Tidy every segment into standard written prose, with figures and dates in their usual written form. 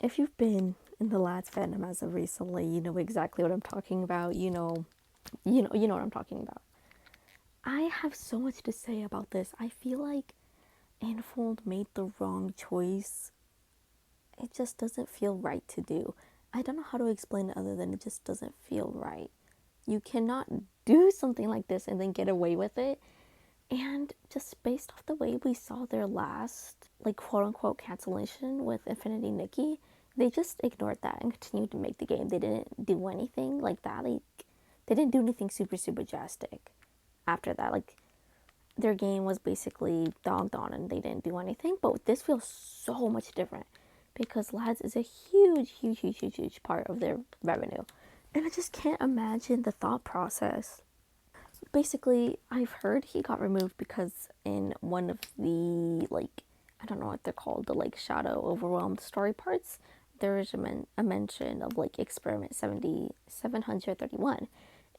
If you've been in the lads fandom as of recently, you know exactly what I'm talking about. You know what I'm talking about. I have so much to say about this. I feel like Anfold made the wrong choice. It just doesn't feel right to do. I don't know how to explain it other than it just doesn't feel right. You cannot do something like this and then get away with it. And just based off the way we saw their last, like, quote unquote cancellation with Infinity Nikki, they just ignored that and continued to make the game. They didn't do anything like that. They didn't do anything super, super drastic after that. Like, their game was basically dogged on and they didn't do anything. But this feels so much different because Lads is a huge, huge, huge, huge, huge part of their revenue. And I just can't imagine the thought process. Basically, I've heard he got removed because in one of the, like, I don't know what they're called, the like shadow overwhelmed story parts, there is a mention of like experiment 731.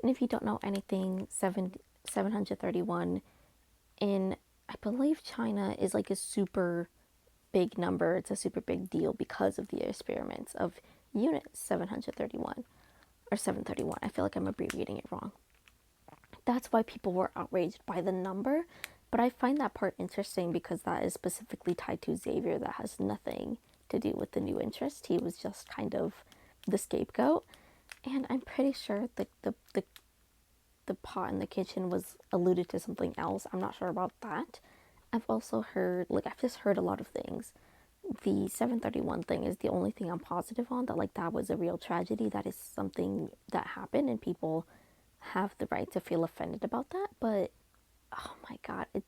And if you don't know anything, 731 in, I believe, China is like a super big number. It's a super big deal because of the experiments of unit 731 or 731. I feel like I'm abbreviating it wrong. That's why people were outraged by the number. But I find that part interesting because that is specifically tied to Xavier, that has nothing to do with the new interest. He was just kind of the scapegoat. And I'm pretty sure the pot in the kitchen was alluded to something else. I'm not sure about that. I've also heard, like, I've just heard a lot of things. The 731 thing is the only thing I'm positive on, that, like, that was a real tragedy. That is something that happened, and people have the right to feel offended about that. But oh my god, it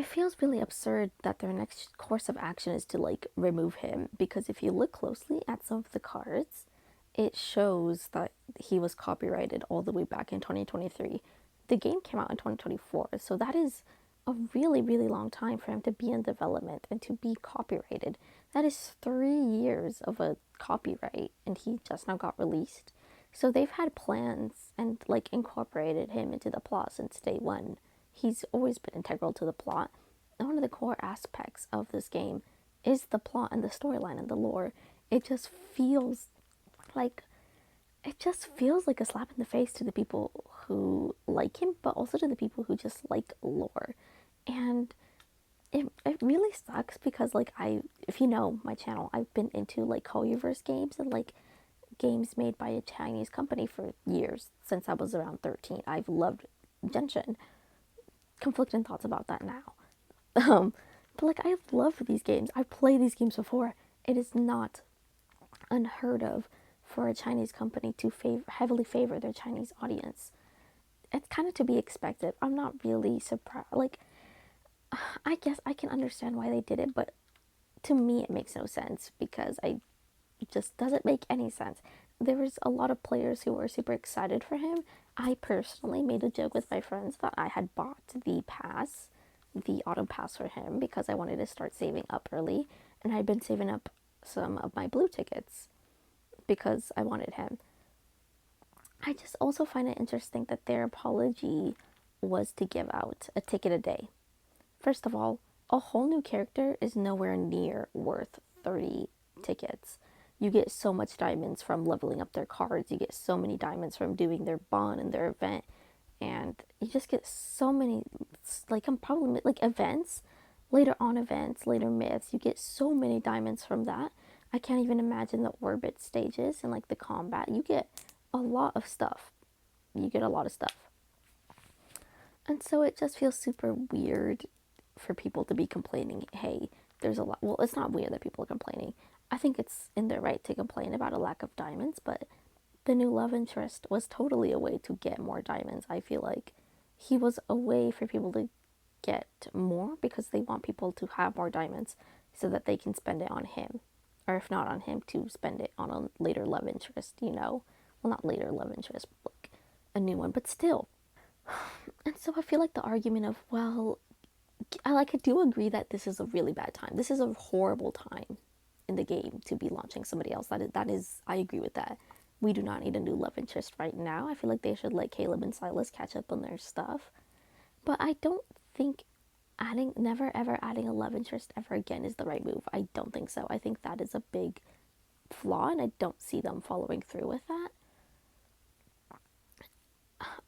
feels really absurd that their next course of action is to like remove him, because if you look closely at some of the cards, it shows that he was copyrighted all the way back in 2023. The game came out in 2024, so that is a really, really long time for him to be in development and to be copyrighted. That is 3 years of a copyright, and he just now got released. So they've had plans and like incorporated him into the plot since day one. He's always been integral to the plot. And one of the core aspects of this game is the plot and the storyline and the lore. It just feels like a slap in the face to the people who like him, but also to the people who just like lore. And it really sucks because, like, if you know my channel, I've been into like Koreaverse games and like games made by a Chinese company for years, since I was around 13. I've loved Genshin. Conflicting thoughts about that now. Um, but like, I love these games. I've played these games before. It is not unheard of for a Chinese company to heavily favor their Chinese audience. It's kind of to be expected. I'm not really surprised. Like, I guess I can understand why they did it, but to me, it makes no sense because it just doesn't make any sense. There was a lot of players who were super excited for him. I personally made a joke with my friends that I had bought the autumn pass for him because I wanted to start saving up early, and I'd been saving up some of my blue tickets because I wanted him. I just also find it interesting that their apology was to give out a ticket a day. First of all, a whole new character is nowhere near worth 30 tickets. You get so much diamonds from leveling up their cards. You get so many diamonds from doing their bond and their event. And you just get so many, like, I'm probably, like, events, later on events, later myths. You get so many diamonds from that. I can't even imagine the orbit stages and, like, the combat. You get a lot of stuff. You get a lot of stuff. And so it just feels super weird for people to be complaining, hey, there's a lot. Well, it's not weird that people are complaining. I think it's in their right to complain about a lack of diamonds, but the new love interest was totally a way to get more diamonds. I feel like he was a way for people to get more because they want people to have more diamonds so that they can spend it on him. Or if not on him, to spend it on a later love interest, you know? Well, not later love interest, but like a new one, but still. And so I feel like the argument of, well, I do agree that this is a really bad time. This is a horrible time in the game to be launching somebody else. That is I agree with that. We do not need a new love interest right now. I feel like they should let Caleb and Silas catch up on their stuff. But I don't think never ever adding a love interest ever again is the right move. I don't think so. I think that is a big flaw, and I don't see them following through with that.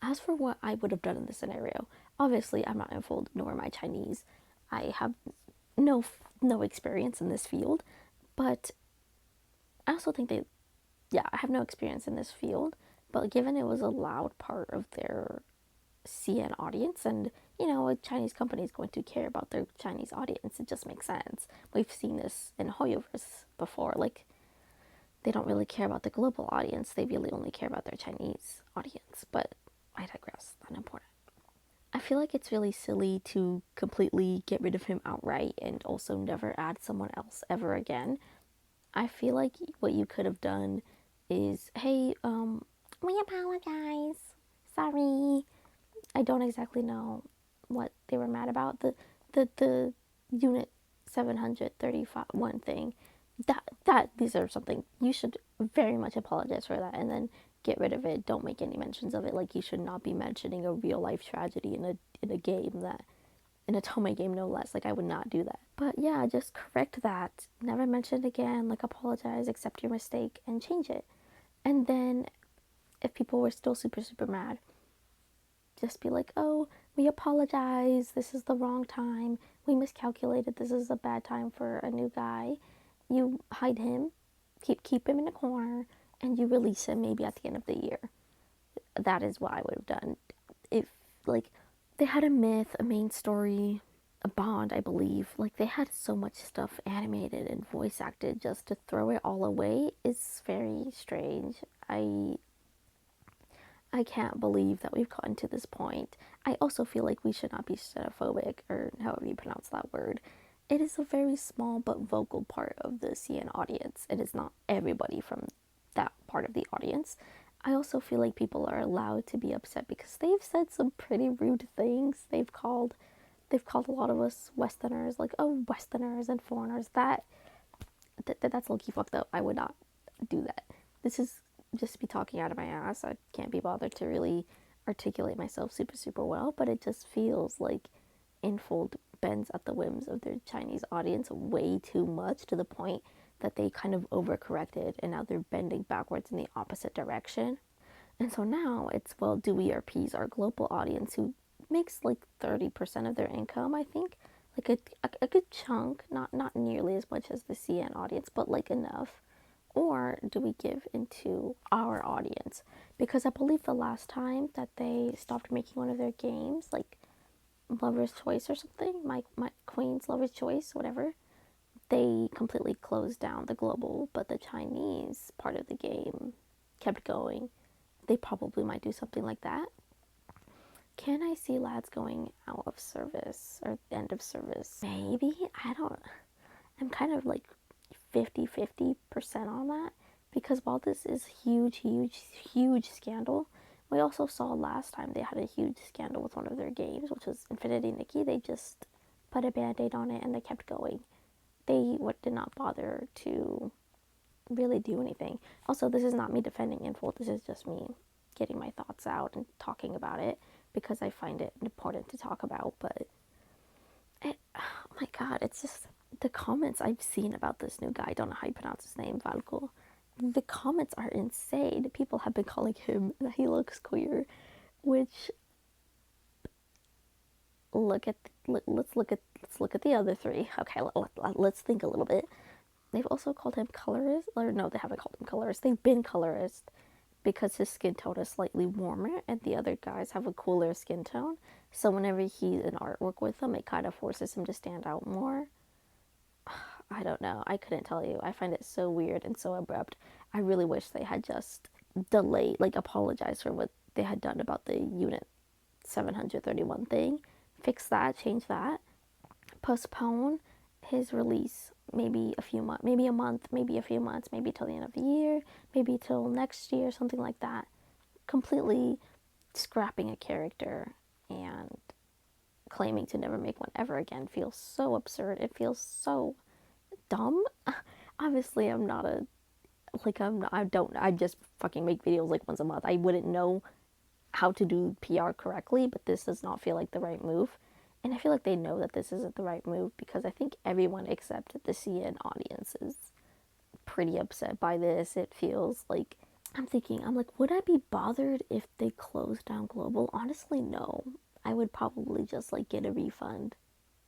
As for what I would have done in this scenario, obviously I'm not involved, nor am I Chinese. I have no experience in this field, but I also think I have no experience in this field, but given it was a loud part of their CN audience, and a Chinese company is going to care about their Chinese audience, it just makes sense. We've seen this in Hoyoverse before. Like, they don't really care about the global audience, they really only care about their Chinese audience. But I digress, unimportant. I feel like it's really silly to completely get rid of him outright and also never add someone else ever again. I feel like what you could have done is, hey, we apologize. Sorry. I don't exactly know what they were mad about. The unit 731 thing. That deserves something. You should very much apologize for that, and then get rid of it. Don't make any mentions of it. Like, you should not be mentioning a real life tragedy in a game that in a Tome game, no less. Like, I would not do that. But yeah, just correct that. Never mention it again. Like, apologize, accept your mistake, and change it. And then, if people were still super, super mad, just be like, oh, we apologize. This is the wrong time. We miscalculated. This is a bad time for a new guy. You hide him, keep him in a corner, and you release him maybe at the end of the year. That is what I would have done. If, like, they had a myth, a main story, a bond, I believe. Like, they had so much stuff animated and voice acted, just to throw it all away is very strange. I can't believe that we've gotten to this point. I also feel like we should not be xenophobic, or however you pronounce that word. It is a very small but vocal part of the CN audience. It is not everybody from that part of the audience. I also feel like people are allowed to be upset because they've said some pretty rude things. They've called a lot of us Westerners, like, oh, Westerners and foreigners. That's low-key fucked up. I would not do that. This is just be talking out of my ass. I can't be bothered to really articulate myself super, super well, but it just feels like Infold bends at the whims of their Chinese audience way too much, to the point that they kind of overcorrected and now they're bending backwards in the opposite direction. And so now it's, well, do we appease our global audience who makes like 30% of their income, I think? Like a good chunk, not nearly as much as the CN audience, but like enough. Or do we give into our audience? Because I believe the last time that they stopped making one of their games, like Lover's Choice or something, my Queen's Lover's Choice, whatever, they completely closed down the global, but the Chinese part of the game kept going. They probably might do something like that. Can I see lads going out of service or end of service? Maybe. I don't. I'm kind of like 50-50% on that, because while this is huge scandal, we also saw last time they had a huge scandal with one of their games, which was Infinity Nikki. They just put a band-aid on it and they kept going. They did not bother to really do anything. Also, this is not me defending Infold. This is just me getting my thoughts out and talking about it because I find it important to talk about. But oh my god, it's just the comments I've seen about this new guy. I don't know how you pronounce his name, Valko. The comments are insane. People have been calling him that he looks queer, which let's look at the other three. Okay, let's think a little bit. They've also called him colorist, or no, they haven't called him colorist. They've been colorist because his skin tone is slightly warmer, and the other guys have a cooler skin tone. So whenever he's in artwork with them, it kind of forces him to stand out more. I don't know. I couldn't tell you. I find it so weird and so abrupt. I really wish they had just delayed, like, apologized for what they had done about the Unit 731 thing. Fix that, change that. Postpone his release maybe a few months, maybe a month, maybe a few months, maybe till the end of the year, maybe till next year, something like that. Completely scrapping a character and claiming to never make one ever again feels so absurd. It feels so dumb. Obviously, I'm not a like I'm not, I just fucking make videos like once a month. I wouldn't know how to do PR correctly, but this does not feel like the right move. And I feel like they know that this isn't the right move because I think everyone except the CN audience is pretty upset by this. It feels like I'm like, would I be bothered if they closed down Global? Honestly, no. I would probably just like get a refund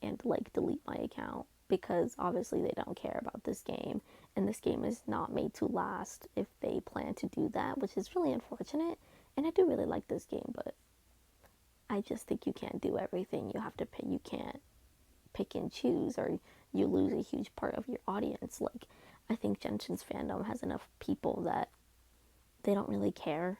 and like delete my account because obviously they don't care about this game and this game is not made to last if they plan to do that, which is really unfortunate. And I do really like this game, but I just think you can't do everything. You have to pick, you can't pick and choose or you lose a huge part of your audience. Like I think Genshin's fandom has enough people that they don't really care.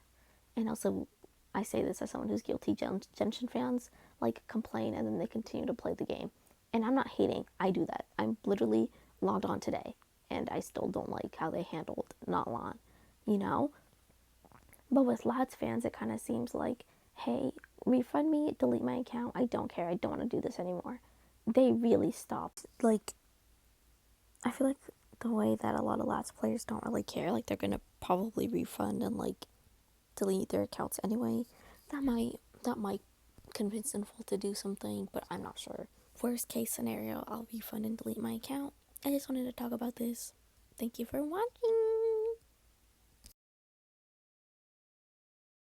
And also, I say this as someone who's guilty. Genshin fans like complain and then they continue to play the game. And I'm not hating. I do that. I'm literally logged on today, and I still don't like how they handled not long, you know. But with lads fans, it kind of seems like, hey, refund me, delete my account. I don't care. I don't want to do this anymore. They really stopped. Like, I feel like the way that a lot of lads players don't really care, like they're gonna probably refund and like delete their accounts anyway. That might convince Sinful to do something, but I'm not sure. Worst case scenario, I'll refund and delete my account. I just wanted to talk about this. Thank you for watching.